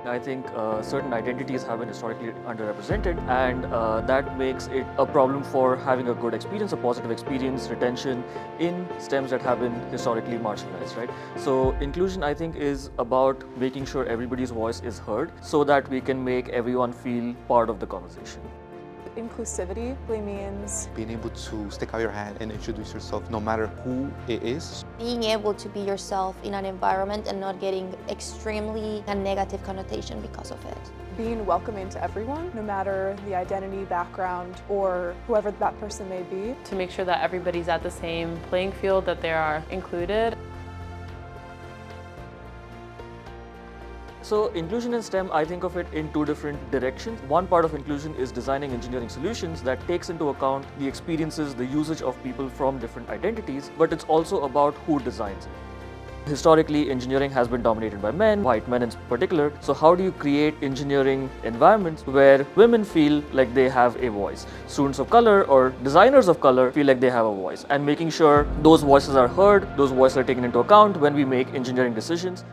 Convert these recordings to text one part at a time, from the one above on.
I think certain identities have been historically underrepresented, and that makes it a problem for having a good experience, a positive experience, retention in STEMs that have been historically marginalized, right? So inclusion, I think, is about making sure everybody's voice is heard so that we can make everyone feel part of the conversation. Inclusivity really means being able to stick out your hand and introduce yourself no matter who it is. Being able to be yourself in an environment and not getting extremely a negative connotation because of it. being welcoming to everyone, no matter the identity, background, or whoever that person may be. To make sure that everybody's at the same playing field, that they are included. So inclusion in STEM, I think of it in two different directions. One part of inclusion is designing engineering solutions that takes into account the experiences, the usage of people from different identities, but it's also about who designs it. Historically, engineering has been dominated by men, white men in particular. So how do you create engineering environments where women feel like they have a voice? Students of color or designers of color feel like they have a voice, and making sure those voices are heard, those voices are taken into account when we make engineering decisions.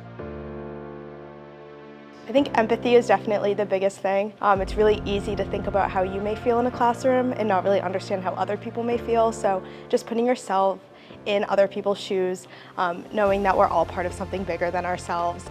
I think empathy is definitely the biggest thing. It's really easy to think about how you may feel in a classroom and not really understand how other people may feel. So just putting yourself in other people's shoes, knowing that we're all part of something bigger than ourselves.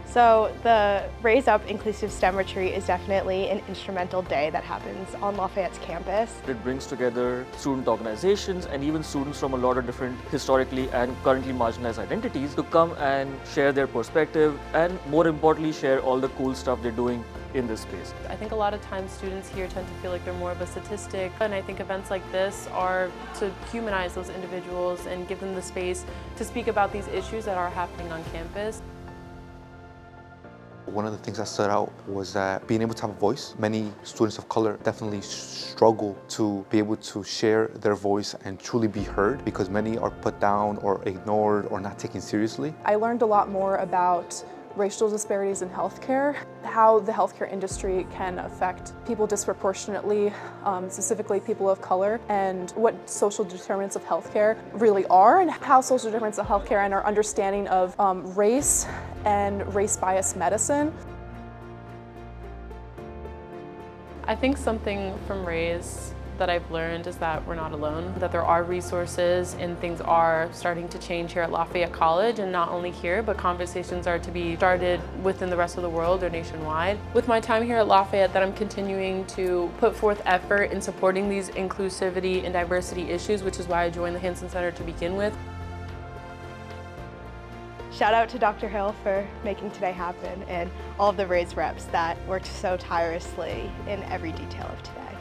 So the Raise Up Inclusive STEM Retreat is definitely an instrumental day that happens on Lafayette's campus. It brings together student organizations and even students from a lot of different historically and currently marginalized identities to come and share their perspective and, more importantly, share all the cool stuff they're doing in this space. I think a lot of times students here tend to feel like they're more of a statistic, and I think events like this are to humanize those individuals and give them the space to speak about these issues that are happening on campus. One of the things that stood out was that being able to have a voice. Many students of color definitely struggle to be able to share their voice and truly be heard because many are put down or ignored or not taken seriously. I learned a lot more about racial disparities in healthcare, how the healthcare industry can affect people disproportionately, specifically people of color, and what social determinants of healthcare really are, and how social determinants of healthcare and our understanding of race and race-biased medicine. I think something from Raise that I've learned is that we're not alone, that there are resources and things are starting to change here at Lafayette College, and not only here, but conversations are to be started within the rest of the world or nationwide. With my time here at Lafayette, that I'm continuing to put forth effort in supporting these inclusivity and diversity issues, which is why I joined the Hansen Center to begin with. Shout out to Dr. Hill for making today happen and all of the Raise reps that worked so tirelessly in every detail of today.